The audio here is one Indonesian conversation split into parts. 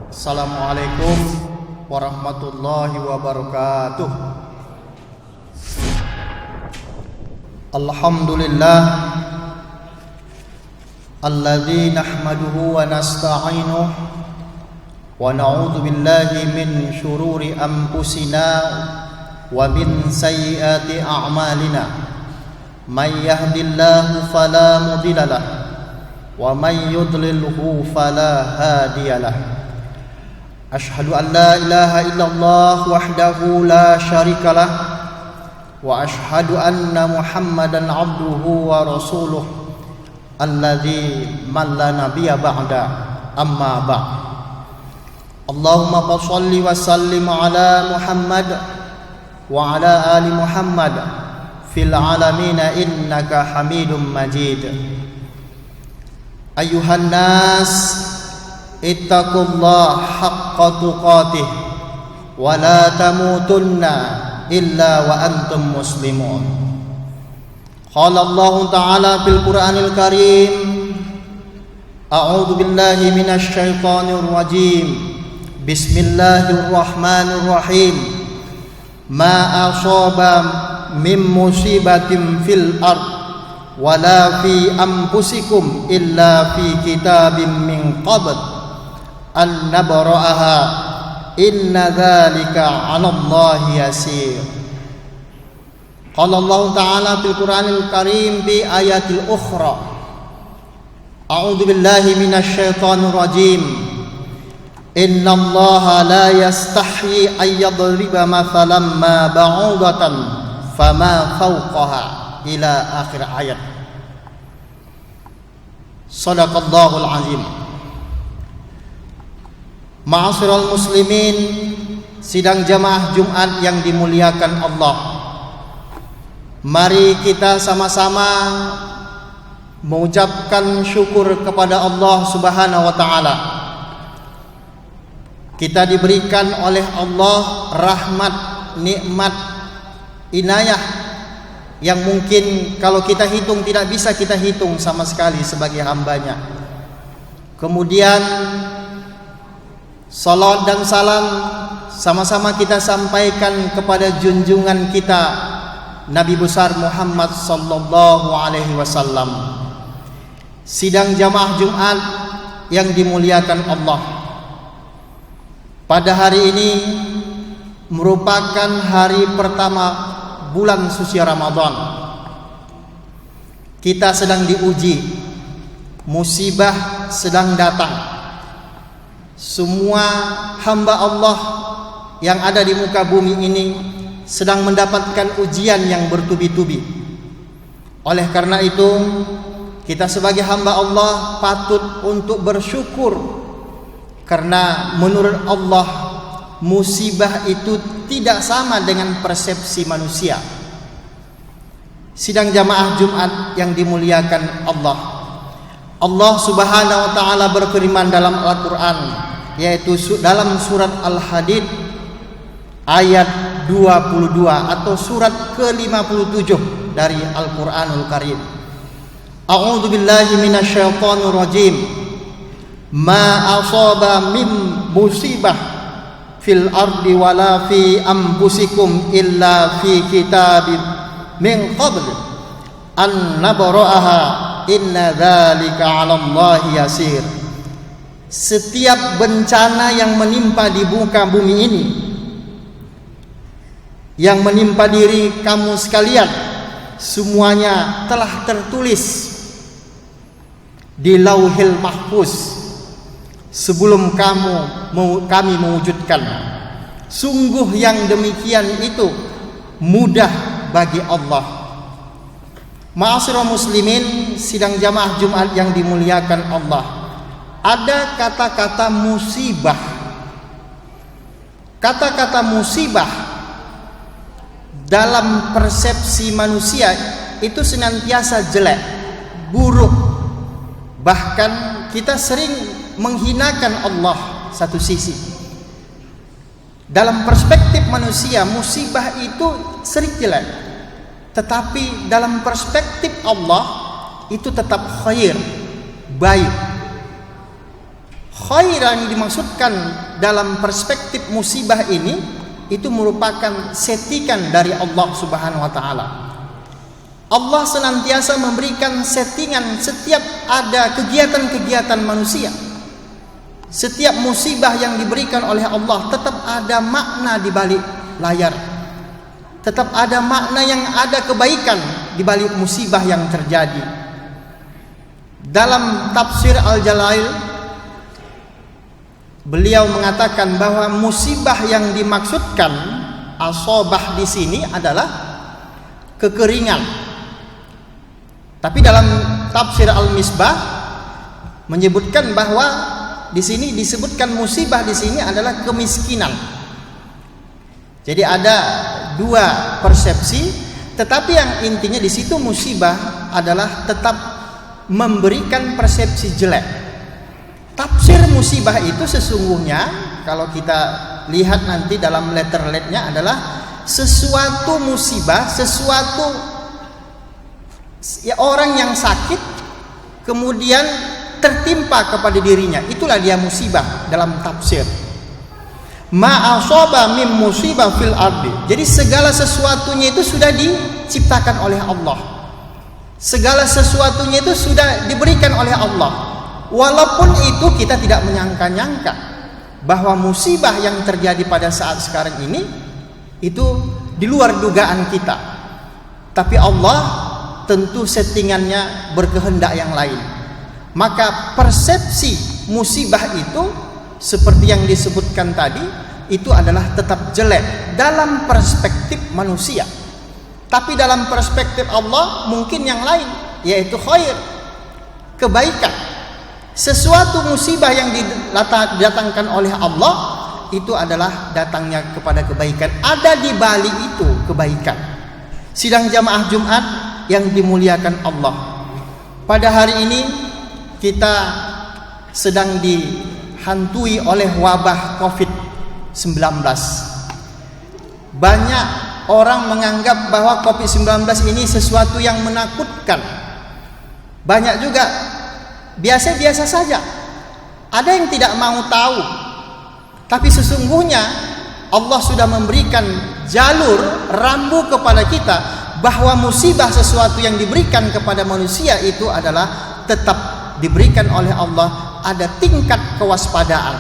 Assalamualaikum warahmatullahi wabarakatuh. Alhamdulillah alladzi nahmaduhu wa nasta'inuhu wa na'udzu billahi min syururi anfusina wa min sayyiati a'malina. May yahdihillahu fala mudilla lahu wa may yudlilhu fala hadiyalah. Ashhadu an la ilaha illallah wahdahu la syarika lah wa ashhadu anna Muhammadan abduhu wa rasuluh alladzi man la nabiyya ba'da amma ba'd. Allahumma shalli wa sallim ala Muhammad wa ala ali Muhammad fil alamin innaka Hamidum Majid. Ayuhan nas ittaqullah haqqa tuqatih wa la tamutunna illa wa antum muslimun. Qala Allah Ta'ala fil Qur'anil Karim, a'udzu billahi minasy syaithanir rajim. Bismillahirrahmanirrahim. Ma asaba min musibatin fil ard wala fi anfusikum illa fi kitabim min qabl an nabra'aha inna dzalika 'ala Allahi yasir. Qala Allah Ta'ala fil Qur'anil Karim bi ayatil ukhra, a'udzu billahi minasy syaithanir rajim. Innallaha la yastahyi ay yadriba mathalan ma ba'udatan fama fawqaha ila akhir ayat. Shadaqallahul azim. Ma'asyiral muslimin, sidang jamaah Jumat yang dimuliakan Allah, mari kita sama-sama mengucapkan syukur kepada Allah Subhanahu wa taala. Kita diberikan oleh Allah rahmat, nikmat, inayah yang mungkin kalau kita hitung tidak bisa kita hitung sama sekali sebagai hambanya. Kemudian salawat dan salam sama-sama kita sampaikan kepada junjungan kita Nabi besar Muhammad sallallahu alaihi wasallam. Sidang jamaah Jumat yang dimuliakan Allah, pada hari ini merupakan hari pertama bulan suci Ramadan. Kita sedang diuji, musibah sedang datang. Semua hamba Allah yang ada di muka bumi ini sedang mendapatkan ujian yang bertubi-tubi. Oleh karena itu, kita sebagai hamba Allah patut untuk bersyukur, karena menurut Allah musibah itu tidak sama dengan persepsi manusia. Sidang jamaah Jumat yang dimuliakan Allah, Allah Subhanahu wa taala berfirman dalam Al-Qur'an, yaitu dalam surat Al-Hadid ayat 22 atau surat ke-57 dari Al-Qur'anul Karim. A'udzu billahi minasyaitonir rajim. Ma asaba min musibah fil ardi wala fi anfusikum illa fi kitabim min qabl an nabra'aha inna dzalika 'ala Allahi yasir. Setiap bencana yang menimpa di muka bumi ini, yang menimpa diri kamu sekalian, semuanya telah tertulis di Lauhil Mahfuz sebelum kami mewujudkan. Sungguh yang demikian itu mudah bagi Allah. Ma'asyiral muslimin, sidang jamaah Jumat yang dimuliakan Allah, ada kata-kata musibah. Kata-kata musibah dalam persepsi manusia itu senantiasa jelek, buruk. Bahkan kita sering menghinakan Allah satu sisi. Dalam perspektif manusia, musibah itu sering jelek. Tetapi dalam perspektif Allah itu tetap khair, baik. khair yang dimaksudkan dalam perspektif musibah ini itu merupakan settingan dari Allah Subhanahu wa taala. Allah senantiasa memberikan settingan setiap ada kegiatan-kegiatan manusia. Setiap musibah yang diberikan oleh Allah tetap ada makna di balik layar. Tetap ada makna yang ada kebaikan di balik musibah yang terjadi. Dalam tafsir Al-Jalail, beliau mengatakan bahwa musibah yang dimaksudkan asabah di sini adalah kekeringan. Tapi dalam tafsir Al-Misbah menyebutkan bahwa di sini disebutkan musibah di sini adalah kemiskinan. Jadi ada dua persepsi, tetapi yang intinya di situ musibah adalah tetap memberikan persepsi jelek. Tafsir musibah itu sesungguhnya kalau kita lihat nanti dalam letter-letternya adalah sesuatu musibah, sesuatu ya orang yang sakit kemudian tertimpa kepada dirinya, itulah dia musibah dalam tafsir. Ma asaba min musibah fil ardi. Jadi segala sesuatunya itu sudah diciptakan oleh Allah. Segala sesuatunya itu sudah diberikan oleh Allah. Walaupun itu kita tidak menyangka-nyangka bahwa musibah yang terjadi pada saat sekarang ini itu di luar dugaan kita. Tapi Allah tentu settingannya berkehendak yang lain. Maka persepsi musibah itu seperti yang disebutkan tadi itu adalah tetap jelek dalam perspektif manusia. Tapi dalam perspektif Allah mungkin yang lain, yaitu khair, kebaikan. Sesuatu musibah yang didatangkan oleh Allah itu adalah datangnya kepada kebaikan. Ada di balik itu kebaikan. Sidang jamaah Jumat yang dimuliakan Allah, pada hari ini kita sedang dihantui oleh wabah COVID-19. Banyak orang menganggap bahwa COVID-19 ini sesuatu yang menakutkan. Banyak juga biasa-biasa saja. Ada yang tidak mau tahu. Tapi sesungguhnya Allah sudah memberikan jalur rambu kepada kita bahwa musibah sesuatu yang diberikan kepada manusia itu adalah tetap diberikan oleh Allah, ada tingkat kewaspadaan.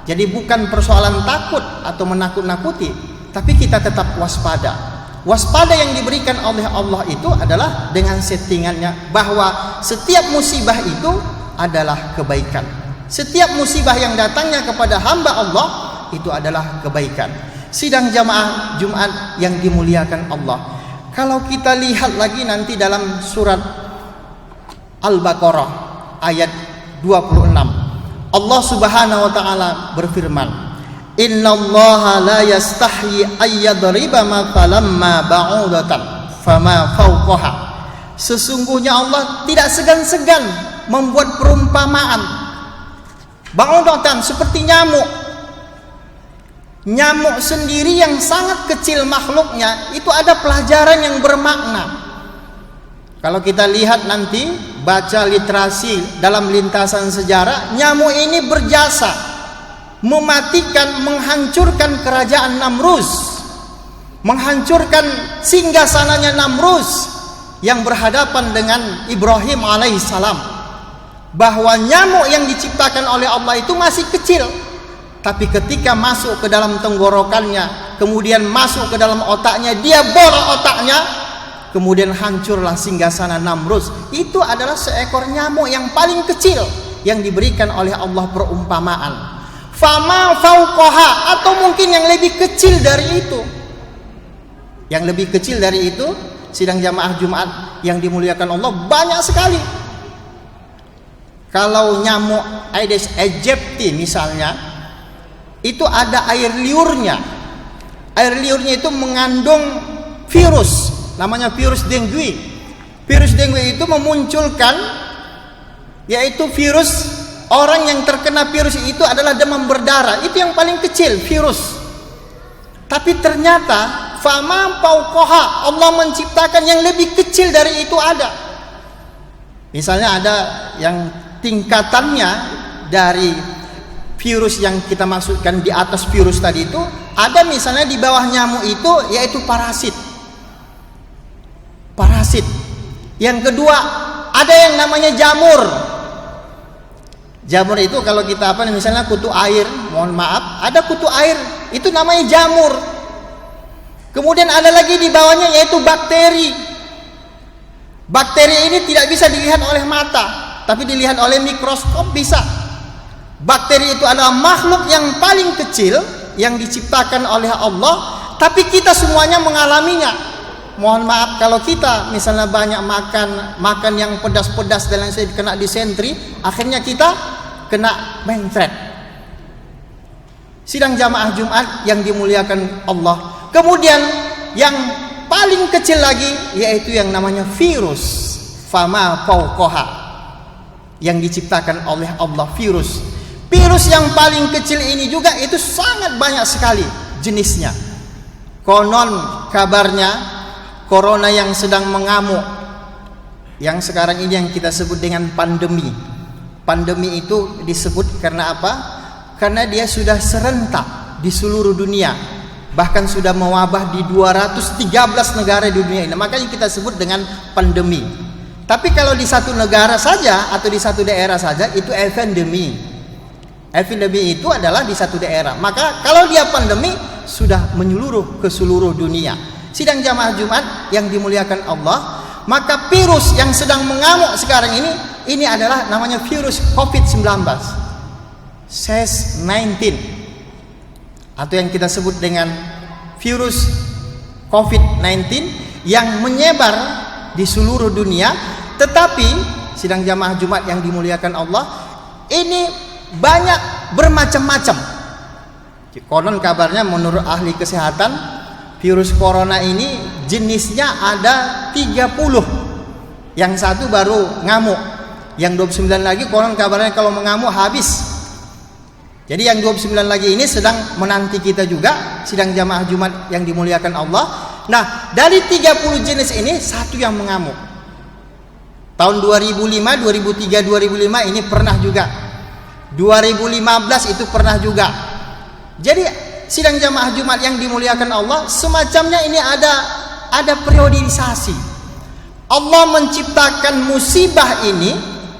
Jadi bukan persoalan takut atau menakut-nakuti, tapi kita tetap waspada. Waspada yang diberikan oleh Allah itu adalah dengan settingannya bahwa setiap musibah itu adalah kebaikan. Setiap musibah yang datangnya kepada hamba Allah itu adalah kebaikan. Sidang jamaah Jumat yang dimuliakan Allah, kalau kita lihat lagi nanti dalam surat Al-Baqarah ayat 26, Allah Subhanahu wa taala berfirman, "Innallaha la yastahyi ayyadriba mathalan ma ba'udatan fama fawqaha." Sesungguhnya Allah tidak segan-segan membuat perumpamaan. Ba'udatan seperti nyamuk. Nyamuk sendiri yang sangat kecil makhluknya itu ada pelajaran yang bermakna. Kalau kita lihat nanti baca literasi dalam lintasan sejarah, nyamuk ini berjasa mematikan, menghancurkan kerajaan Namrus, menghancurkan singgasananya Namrus yang berhadapan dengan Ibrahim alaihissalam. Bahwa nyamuk yang diciptakan oleh Allah itu masih kecil, tapi ketika masuk ke dalam tenggorokannya, kemudian masuk ke dalam otaknya, dia borok otaknya, kemudian hancurlah singgasana Namrus. Itu adalah seekor nyamuk yang paling kecil yang diberikan oleh Allah perumpamaan. Fama fauqaha, atau mungkin yang lebih kecil dari itu. Yang lebih kecil dari itu, sidang jamaah Jumat yang dimuliakan Allah, banyak sekali. Kalau nyamuk Aedes aegypti misalnya, itu ada air liurnya. Air liurnya itu mengandung virus, namanya virus dengue. Virus dengue itu memunculkan, yaitu virus, orang yang terkena virus itu adalah demam berdarah. Itu yang paling kecil virus. Tapi ternyata fama fauqaha, Allah menciptakan yang lebih kecil dari itu ada. Misalnya ada yang tingkatannya dari virus yang kita maksudkan di atas virus tadi itu, ada misalnya di bawah nyamuk itu, yaitu parasit. Parasit. Yang kedua, ada yang namanya jamur. Jamur itu kalau kita misalnya kutu air, mohon maaf, ada kutu air, itu namanya jamur. Kemudian ada lagi di bawahnya yaitu bakteri. Bakteri ini tidak bisa dilihat oleh mata, tapi dilihat oleh mikroskop bisa. Bakteri itu adalah makhluk yang paling kecil yang diciptakan oleh Allah, tapi kita semuanya mengalaminya. Mohon maaf kalau kita misalnya banyak makan yang pedas-pedas dan lain-lain, kena disentri, akhirnya kita kena mencret. Sidang jamaah Jumat yang dimuliakan Allah. Kemudian yang paling kecil lagi yaitu yang namanya virus, fama fauqaha, yang diciptakan oleh Allah, virus. Virus yang paling kecil ini juga itu sangat banyak sekali jenisnya. Konon kabarnya corona yang sedang mengamuk, yang sekarang ini yang kita sebut dengan pandemi. Pandemi itu disebut karena apa? Karena dia sudah serentak di seluruh dunia, bahkan sudah mewabah di 213 negara di dunia ini. Makanya kita sebut dengan pandemi. Tapi kalau di satu negara saja atau di satu daerah saja itu epidemi. Epidemi itu adalah di satu daerah. Maka kalau dia pandemi sudah menyeluruh ke seluruh dunia. Sidang jamaah Jumat yang dimuliakan Allah, maka virus yang sedang mengamuk sekarang ini adalah namanya virus COVID-19, SARS-19, atau yang kita sebut dengan virus COVID-19 yang menyebar di seluruh dunia. Tetapi sidang jamaah Jumat yang dimuliakan Allah, ini banyak bermacam-macam. Konon kabarnya menurut ahli kesehatan, virus corona ini jenisnya ada 30. Yang satu baru ngamuk, yang 29 lagi konon kabarnya kalau mengamuk habis. Jadi yang 29 lagi ini sedang menanti kita juga, sidang jamaah Jumat yang dimuliakan Allah. Nah, dari 30 jenis ini satu yang mengamuk. Tahun 2005, 2003, 2005 ini pernah juga. 2015 itu pernah juga. Jadi sidang jamaah Jumat yang dimuliakan Allah, semacamnya ini ada periodisasi. Allah menciptakan musibah ini,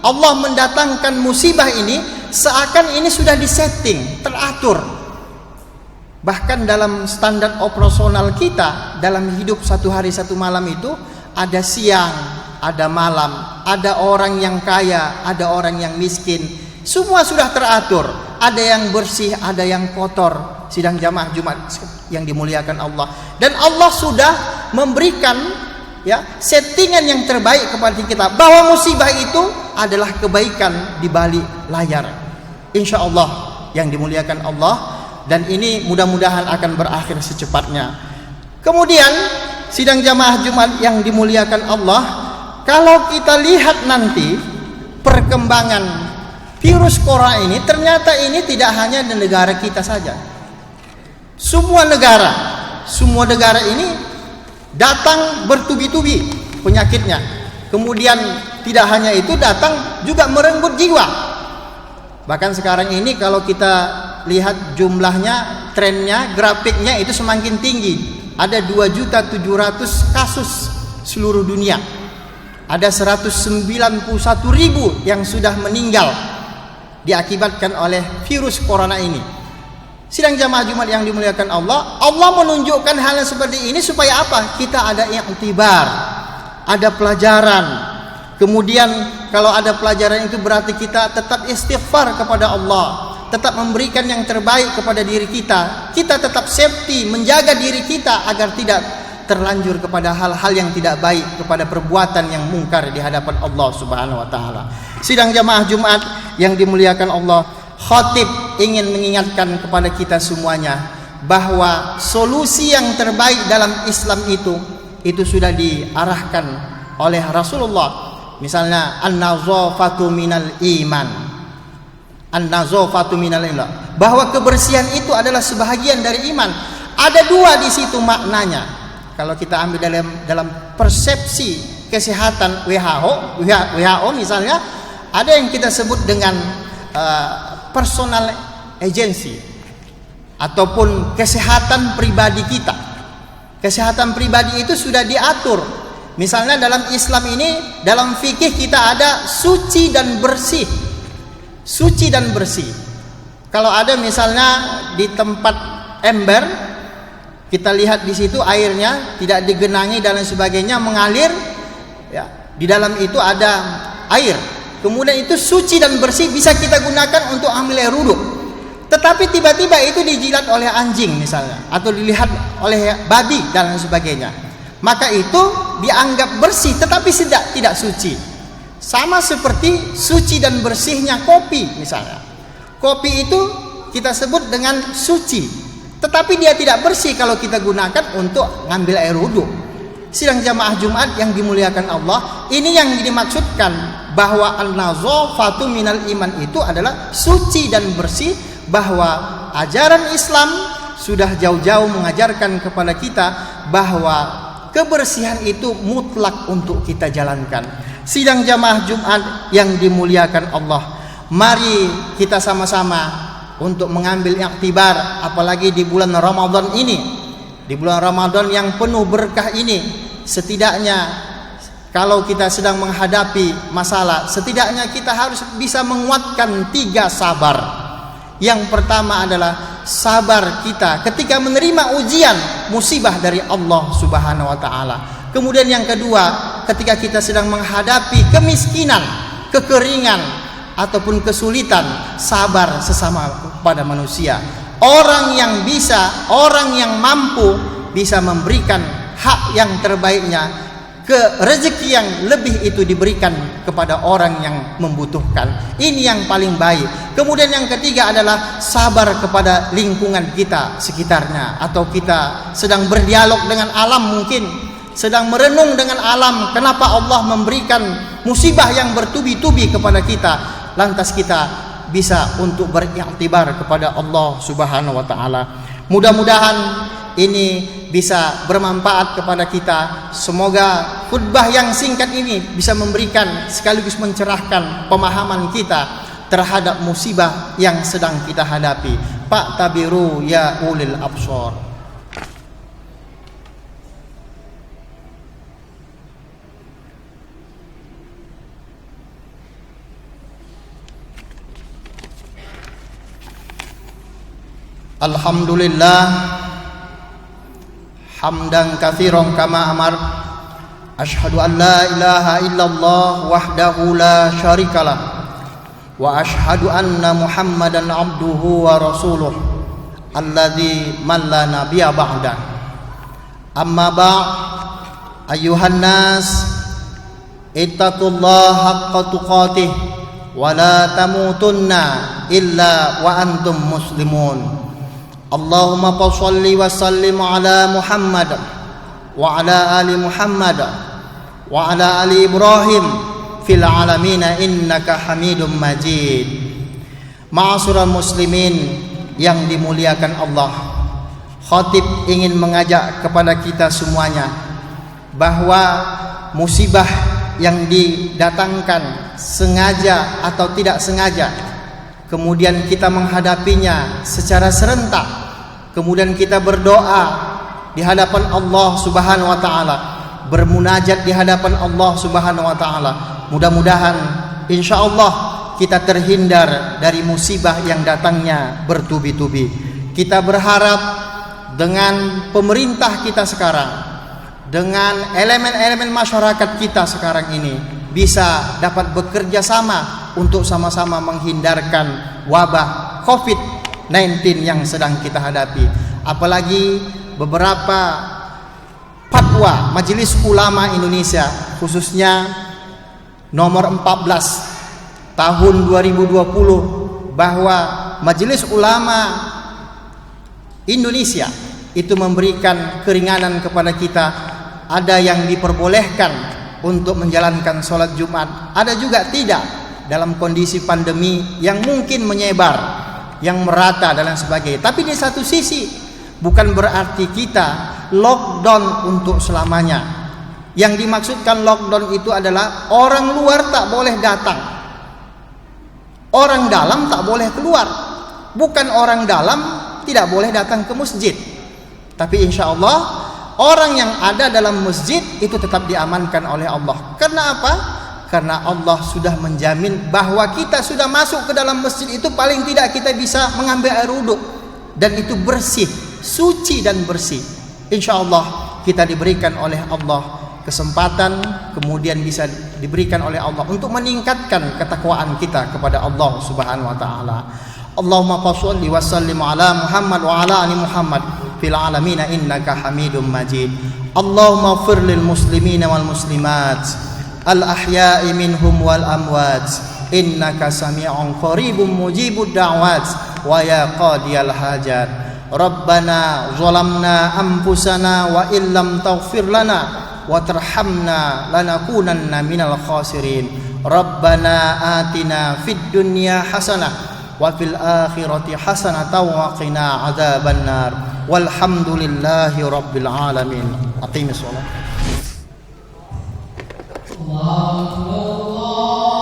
Allah mendatangkan musibah ini seakan ini sudah disetting, teratur. Bahkan dalam standar operasional kita dalam hidup satu hari satu malam itu ada siang, ada malam, ada orang yang kaya, ada orang yang miskin. Semua sudah teratur. Ada yang bersih, ada yang kotor. Sidang jamaah Jumat yang dimuliakan Allah. Dan Allah sudah memberikan settingan yang terbaik kepada kita, bahwa musibah itu adalah kebaikan di balik layar. Insya Allah yang dimuliakan Allah. Dan ini mudah-mudahan akan berakhir secepatnya. Kemudian sidang jamaah Jumat yang dimuliakan Allah, kalau kita lihat nanti perkembangan virus corona ini, ternyata ini tidak hanya di negara kita saja. Semua negara ini datang bertubi-tubi penyakitnya. Kemudian tidak hanya itu, datang juga merenggut jiwa. Bahkan sekarang ini kalau kita lihat jumlahnya, trennya, grafiknya itu semakin tinggi. Ada 2.700.000 kasus seluruh dunia. Ada 191.000 yang sudah meninggal diakibatkan oleh virus corona ini. Sidang jamaah Jumat yang dimuliakan Allah, Allah menunjukkan hal yang seperti ini supaya apa? Kita ada iktibar, ada pelajaran. Kemudian kalau ada pelajaran itu berarti kita tetap istighfar kepada Allah, tetap memberikan yang terbaik kepada diri kita. Kita tetap safety, menjaga diri kita agar tidak terlanjur kepada hal-hal yang tidak baik, kepada perbuatan yang mungkar di hadapan Allah Subhanahu wa taala. Sidang jamaah Jumat yang dimuliakan Allah, khatib ingin mengingatkan kepada kita semuanya bahwa solusi yang terbaik dalam Islam itu sudah diarahkan oleh Rasulullah. Misalnya an-nazafatu minal iman. An-nazafatu minal iman. Bahwa kebersihan itu adalah sebahagian dari iman. Ada dua di situ maknanya. Kalau kita ambil dalam persepsi kesehatan WHO misalnya, ada yang kita sebut dengan personal agensi ataupun kesehatan pribadi kita. Kesehatan pribadi itu sudah diatur. Misalnya dalam Islam ini, dalam fikih kita ada suci dan bersih. Suci dan bersih. Kalau ada misalnya di tempat ember, kita lihat di situ airnya tidak digenangi dan lain sebagainya, mengalir, ya, di dalam itu ada air. Kemudian itu suci dan bersih, bisa kita gunakan untuk ambil air wudhu. Tetapi tiba-tiba itu dijilat oleh anjing misalnya, atau dilihat oleh babi dan lain sebagainya, maka itu dianggap bersih tetapi tidak suci. Sama seperti suci dan bersihnya kopi misalnya. Kopi itu kita sebut dengan suci, tetapi dia tidak bersih kalau kita gunakan untuk ngambil air wudhu. Sidang jamaah Jumat yang dimuliakan Allah, ini yang dimaksudkan bahwa an-nazafatu minal iman itu adalah suci dan bersih, bahwa ajaran Islam sudah jauh-jauh mengajarkan kepada kita bahwa kebersihan itu mutlak untuk kita jalankan. Sidang jamaah Jumat yang dimuliakan Allah, mari kita sama-sama untuk mengambil iktibar, apalagi di bulan Ramadan ini, di bulan Ramadan yang penuh berkah ini. Setidaknya kalau kita sedang menghadapi masalah, setidaknya kita harus bisa menguatkan 3 sabar. Yang pertama adalah sabar kita ketika menerima ujian, musibah dari Allah Subhanahu wa taala. Kemudian yang kedua, ketika kita sedang menghadapi kemiskinan, kekeringan ataupun kesulitan, sabar sesama pada manusia. Orang yang bisa, orang yang mampu bisa memberikan hak yang terbaiknya, ke rezeki yang lebih itu diberikan kepada orang yang membutuhkan. Ini yang paling baik. Kemudian yang ketiga adalah sabar kepada lingkungan kita sekitarnya, atau kita sedang berdialog dengan alam, mungkin sedang merenung dengan alam, kenapa Allah memberikan musibah yang bertubi-tubi kepada kita, lantas kita bisa untuk beriktibar kepada Allah Subhanahu wa taala. Mudah-mudahan ini bisa bermanfaat kepada kita. Semoga khutbah yang singkat ini bisa memberikan sekaligus mencerahkan pemahaman kita terhadap musibah yang sedang kita hadapi. Pak tabiru ya ulil absar. Alhamdulillah hamdan katsiran kama amar. Asyhadu an la ilaha illallah wahdahu la syarikalah, wa asyhadu anna Muhammadan abduhu wa rasuluh alladzi man la nabiyya ba'da. Amma ba'd, ayyuhan nas ittaqullaha haqqa tuqatih wa la tamutunna illa wa antum muslimun. Allahumma shalli wa sallim ala Muhammad wa ala ali Muhammad wa ala ali Ibrahim fil alamin innaka Hamidum Majid. Ma'asyiral muslimin yang dimuliakan Allah, khatib ingin mengajak kepada kita semuanya bahwa musibah yang didatangkan sengaja atau tidak sengaja, kemudian kita menghadapinya secara serentak, kemudian kita berdoa di hadapan Allah Subhanahu wa taala, bermunajat di hadapan Allah Subhanahu wa taala. Mudah-mudahan insyaallah kita terhindar dari musibah yang datangnya bertubi-tubi. Kita berharap dengan pemerintah kita sekarang, dengan elemen-elemen masyarakat kita sekarang ini bisa dapat bekerja sama untuk sama-sama menghindarkan wabah COVID-19 yang sedang kita hadapi. Apalagi beberapa fatwa Majelis Ulama Indonesia, khususnya nomor 14 tahun 2020, bahwa Majelis Ulama Indonesia itu memberikan keringanan kepada kita. Ada yang diperbolehkan untuk menjalankan sholat Jumat, ada juga tidak, dalam kondisi pandemi yang mungkin menyebar, yang merata dan lain sebagainya. Tapi di satu sisi bukan berarti kita lockdown untuk selamanya. Yang dimaksudkan lockdown itu adalah orang luar tak boleh datang, orang dalam tak boleh keluar. Bukan orang dalam tidak boleh datang ke masjid, tapi insya Allah orang yang ada dalam masjid itu tetap diamankan oleh Allah. Karena apa? Karena Allah sudah menjamin bahwa kita sudah masuk ke dalam masjid itu paling tidak kita bisa mengambil air wudhu, dan itu bersih, suci dan bersih. Insya Allah kita diberikan oleh Allah kesempatan, kemudian bisa diberikan oleh Allah untuk meningkatkan ketakwaan kita kepada Allah Subhanahu wa taala. Allahumma shalli wa sallim ala Muhammad wa ala ali Muhammad fil alamin innaka Hamidum Majid. Allahumma ighfir lil muslimina wal muslimat al ahya'i minhum wal amwat innaka sami'un qaribun mujibud da'wat wa ya qadiyal hajat. Rabbana zalamna anfusana wa illam taghfir lana wa tarhamna lanakunanna minal khasirin. Rabbana atina fid dunya hasanah wa fil akhirati hasanatan wa qina adzabannar. Walhamdulillahi rabbil alamin. Aqimis shalah.